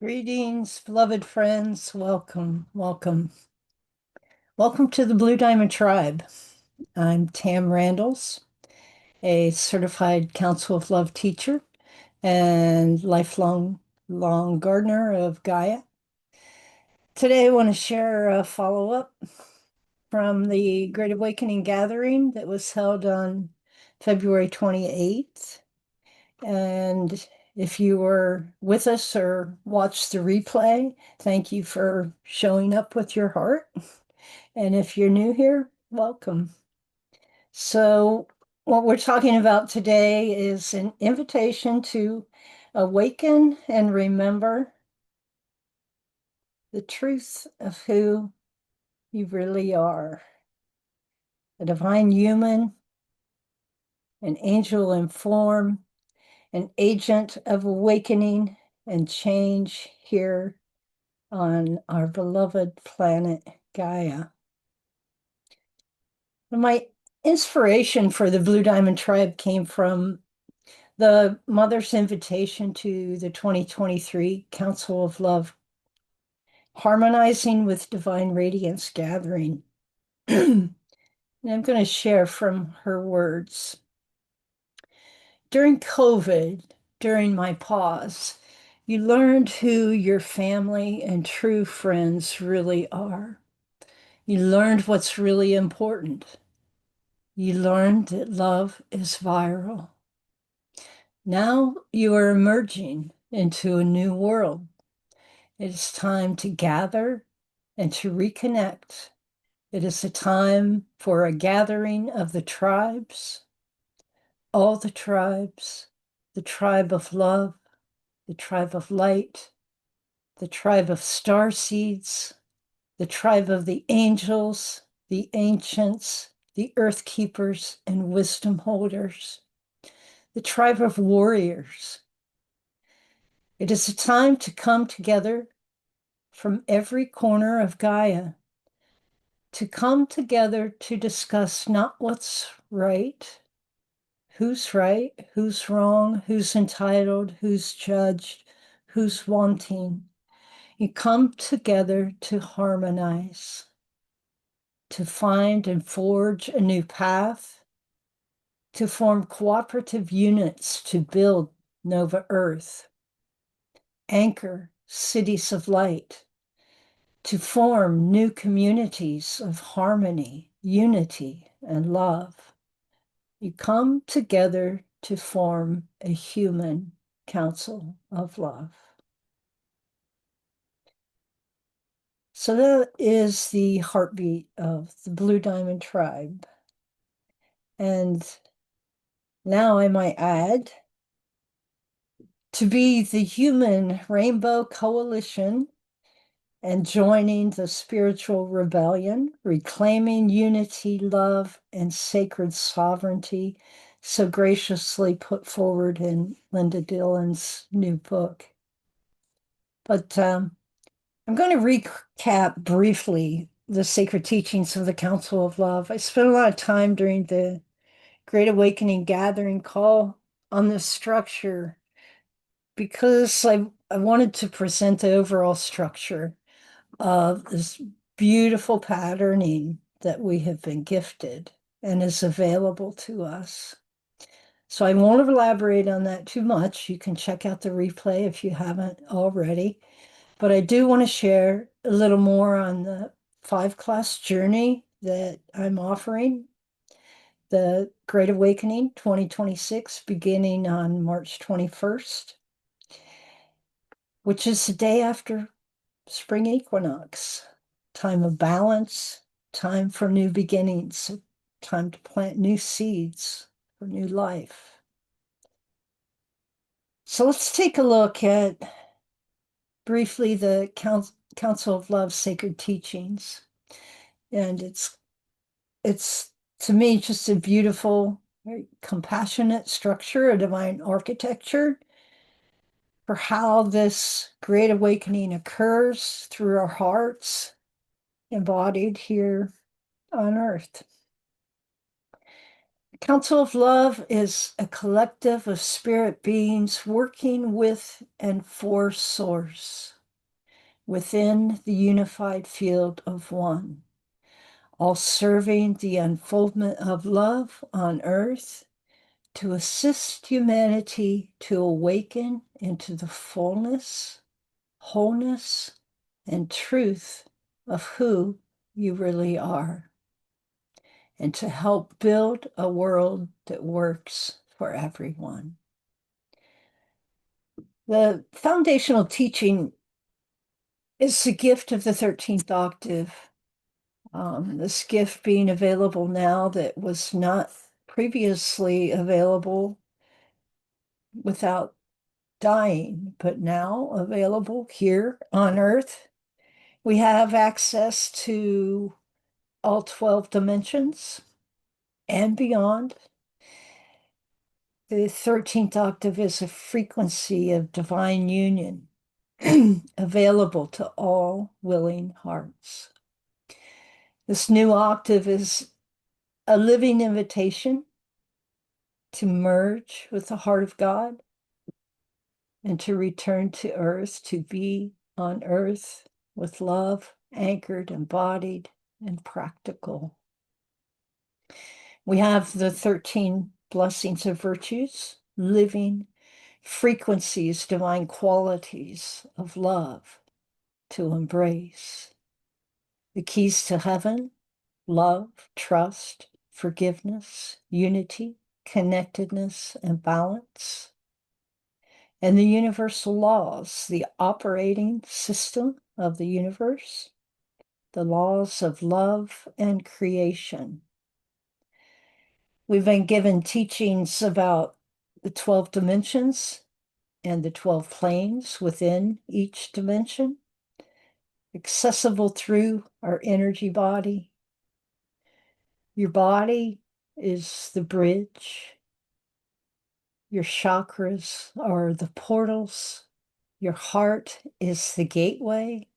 Greetings, beloved friends. Welcome, welcome. Welcome to the Blue Diamond Tribe. I'm Tam Randles, a certified Council of Love teacher and lifelong gardener of Gaia. Today, I want to share a follow-up from the Great Awakening Gathering that was held on February 28th. And if you were with us or watched the replay, thank you for showing up with your heart. And if you're new here, welcome. So, what we're talking about today is an invitation to awaken and remember the truth of who you really are, a divine human, an angel in form, an agent of awakening and change here on our beloved planet Gaia. My inspiration for the Blue Diamond Tribe came from the Mother's invitation to the 2023 Council of Love Harmonizing with Divine Radiance Gathering. And I'm going to share from her words. During COVID, during my pause, you learned who your family and true friends really are. You learned what's really important. You learned that love is viral. Now you are emerging into a new world. It is time to gather and to reconnect. It is a time for a gathering of the tribes, all the tribe of love, the tribe of light, the tribe of star seeds, the tribe of the angels, the ancients, the earth keepers and wisdom holders, the tribe of warriors. It is a time to come together from every corner of Gaia, to come together to discuss not what's right, who's wrong, who's entitled, who's judged, who's wanting. You come together to harmonize, to find and forge a new path, to form cooperative units to build Nova Earth, anchor cities of light, to form new communities of harmony, unity, and love. You come together to form a human council of love. So that is the heartbeat of the Blue Diamond Tribe. And now I might add, to be the human rainbow coalition and joining the spiritual rebellion, reclaiming unity, love, and sacred sovereignty, so graciously put forward in Linda Dillon's new book. But I'm going to recap briefly the sacred teachings of the Council of Love. I spent a lot of time during the Great Awakening Gathering call on this structure because I wanted to present the overall structure of this beautiful patterning that we have been gifted and is available to us. So I won't elaborate on that too much. You can check out the replay if you haven't already. But I do want to share a little more on the 5-class journey that I'm offering, the Great Awakening 2026, beginning on March 21st, which is the day after spring equinox, time of balance, time for new beginnings, time to plant new seeds for new life. So let's take a look at briefly the Council of Love sacred teachings. And it's to me just a beautiful, very compassionate structure, a divine architecture for how this great awakening occurs through our hearts, embodied here on earth. Council of Love is a collective of spirit beings working with and for Source within the unified field of one, all serving the unfoldment of love on earth to assist humanity to awaken into the fullness, wholeness, and truth of who you really are, and to help build a world that works for everyone. The foundational teaching is the gift of the 13th octave. This gift being available now that was not previously available without dying, but now available here on Earth. We have access to all 12 dimensions and beyond. The 13th octave is a frequency of divine union available to all willing hearts. This new octave is a living invitation to merge with the heart of God and to return to earth, to be on earth with love, anchored, embodied, and practical. We have the 13 blessings of virtues, living frequencies, divine qualities of love to embrace. The keys to heaven: love, trust, forgiveness, unity, connectedness, and balance. And the universal laws, the operating system of the universe, the laws of love and creation. We've been given teachings about the 12 dimensions and the 12 planes within each dimension, accessible through our energy body. Your body is the bridge. Your chakras are the portals. Your heart is the gateway.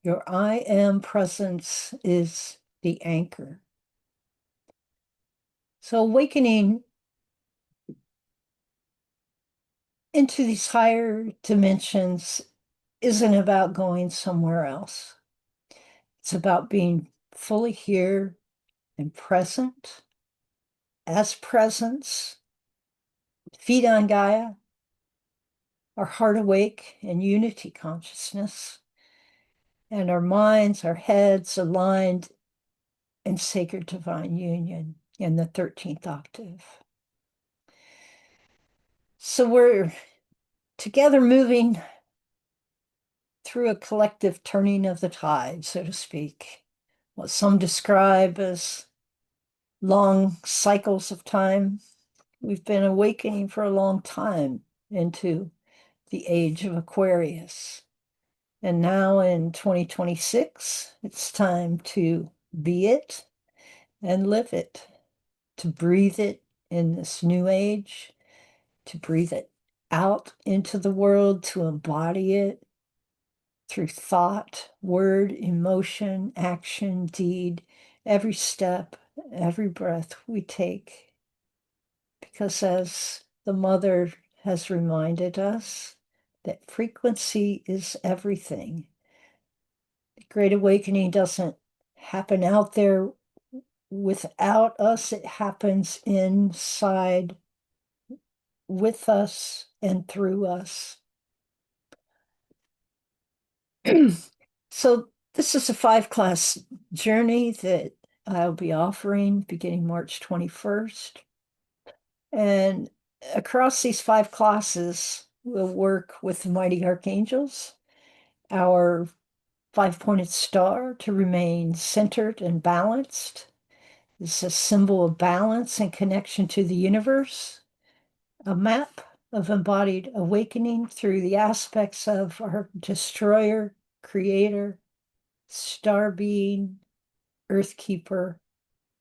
Your I am presence is the anchor. So awakening into these higher dimensions isn't about going somewhere else. It's about being fully here and present as presence, feet on Gaia, our heart awake in unity consciousness, and our minds, our heads aligned in sacred divine union in the 13th octave. So we're together moving through a collective turning of the tide, so to speak, what some describe as long cycles of time. We've been awakening for a long time into the age of Aquarius. And now in 2026, it's time to be it and live it, to breathe it in this new age, to breathe it out into the world, to embody it through thought, word, emotion, action, deed, every step, every breath we take. Because as the Mother has reminded us, that frequency is everything. The Great Awakening doesn't happen out there without us, it happens inside with us and through us. So this is a 5-class journey that I'll be offering beginning March 21st. And across these 5 classes, we'll work with the mighty archangels, our 5-pointed star to remain centered and balanced. It's a symbol of balance and connection to the universe, a map of embodied awakening through the aspects of our destroyer, creator, star being, earth keeper,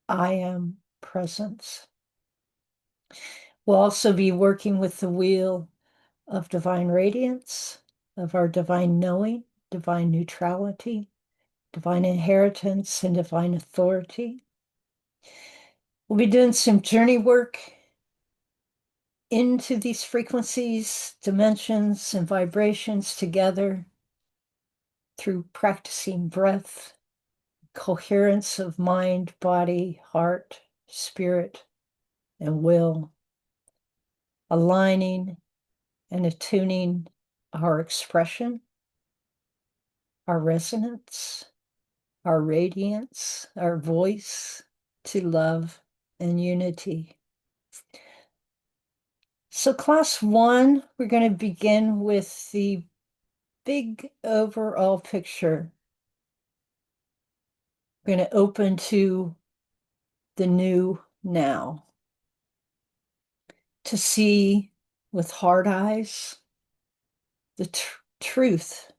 I am presence. We'll also be working with the wheel of divine radiance, of our divine knowing, divine neutrality, divine inheritance, and divine authority. We'll be doing some journey work into these frequencies, dimensions, and vibrations together through practicing breath, coherence of mind, body, heart, spirit, and will, aligning and attuning our expression, our resonance, our radiance, our voice to love and unity. So class 1, we're going to begin with the big overall picture. We're going to open to the new now, to see with heart eyes the truth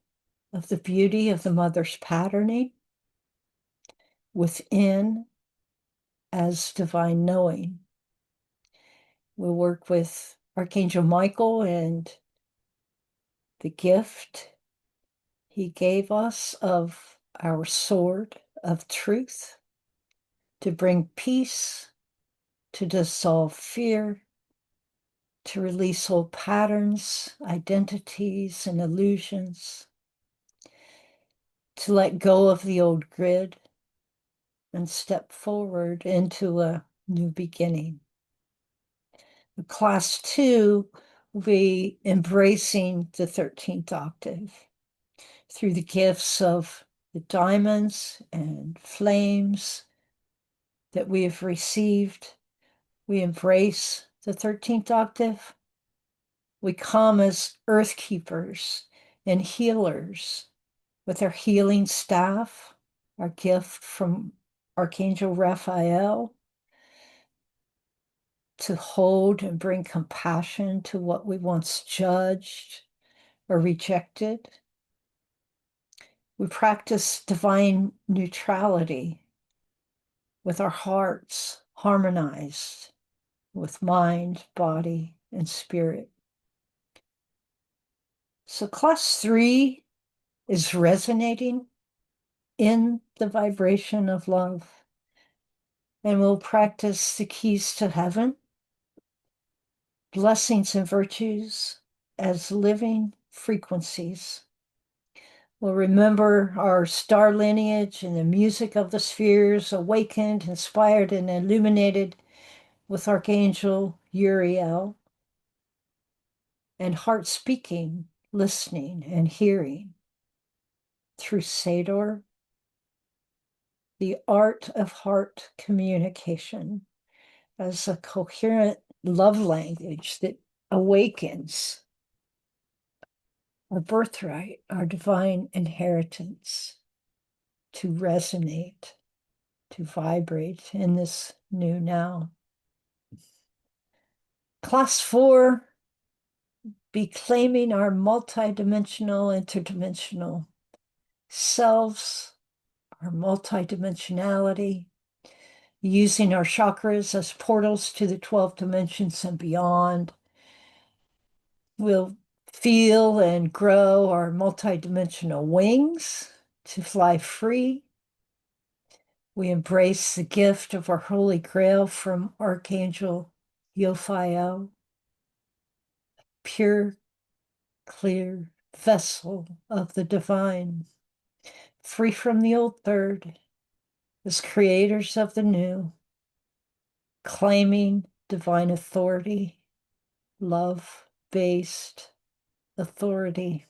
of the beauty of the mother's patterning within as divine knowing. We'll work with Archangel Michael and the gift he gave us of our sword of truth to bring peace, to dissolve fear, to release old patterns, identities, and illusions, to let go of the old grid and step forward into a new beginning. Class 2 will be embracing the 13th octave through the gifts of the diamonds and flames that we have received. We embrace the 13th octave. We come as earth keepers and healers with our healing staff, our gift from Archangel Raphael, to hold and bring compassion to what we once judged or rejected. We practice divine neutrality with our hearts harmonized with mind, body, and spirit. So class 3 is resonating in the vibration of love. And we'll practice the keys to heaven, blessings and virtues as living frequencies. We'll remember our star lineage and the music of the spheres, awakened, inspired, and illuminated with Archangel Uriel, and heart speaking, listening, and hearing through Sador, the art of heart communication as a coherent love language that awakens our birthright, our divine inheritance to resonate, to vibrate in this new now. Class 4, be claiming our multidimensional, interdimensional selves, our multidimensionality, using our chakras as portals to the 12 dimensions and beyond. We'll feel and grow our multidimensional wings to fly free. We embrace the gift of our Holy Grail from Archangel Yophiel, pure, clear vessel of the divine, free from the old third, as creators of the new, claiming divine authority, love-based authority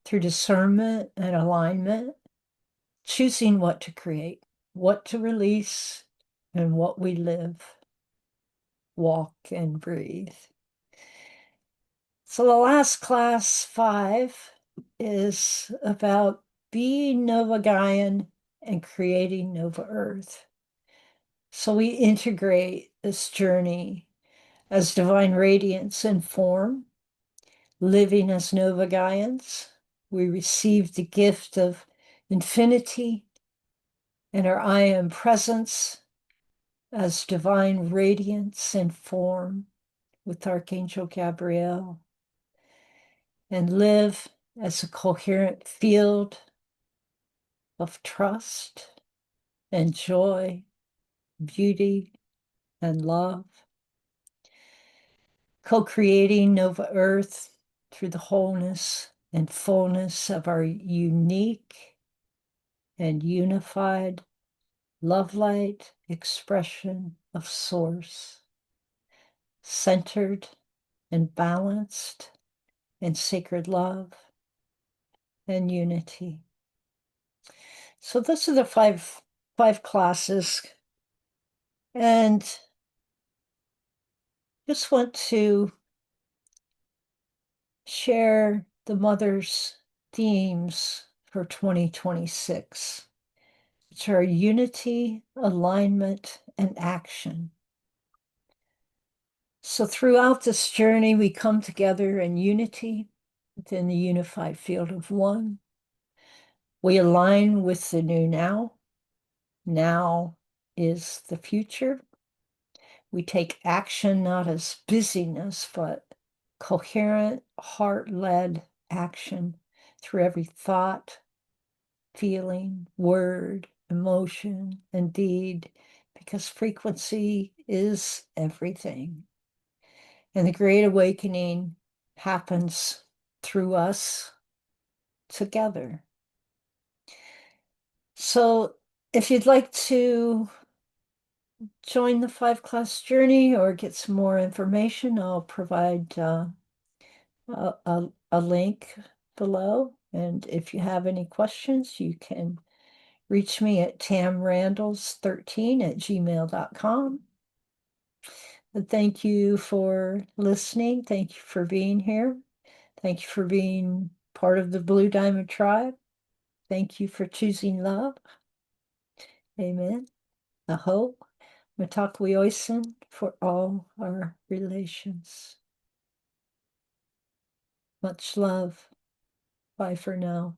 through discernment and alignment, choosing what to create, what to release, and what we live, walk, and breathe. So the last class 5 is about being Nova Gaian and creating Nova Earth. So we integrate this journey as divine radiance and form, living as Nova Gaians. We receive the gift of infinity and our I am presence as divine radiance and form with Archangel Gabriel, and live as a coherent field of trust and joy beauty, and love, co-creating Nova Earth through the wholeness and fullness of our unique and unified love light expression of Source, centered and balanced in sacred love and unity. So those are the five classes, and just want to share the mother's themes for 2026, which are unity, alignment, and action. So throughout this journey, we come together in unity within the unified field of one. We align with the new now. Now is the future. We take action not as busyness, but coherent, heart-led action through every thought, feeling, word, emotion, and deed, because frequency is everything. And the Great Awakening happens through us together. So if you'd like to join the 5-class journey or get some more information, I'll provide a link below. And if you have any questions, you can reach me at tamrandles13@gmail.com. And thank you for listening. Thank you for being here. Thank you for being part of the Blue Diamond Tribe. Thank you for choosing love. Amen. Aho. Matakwi Oisin for all our relations. Much love. Bye for now.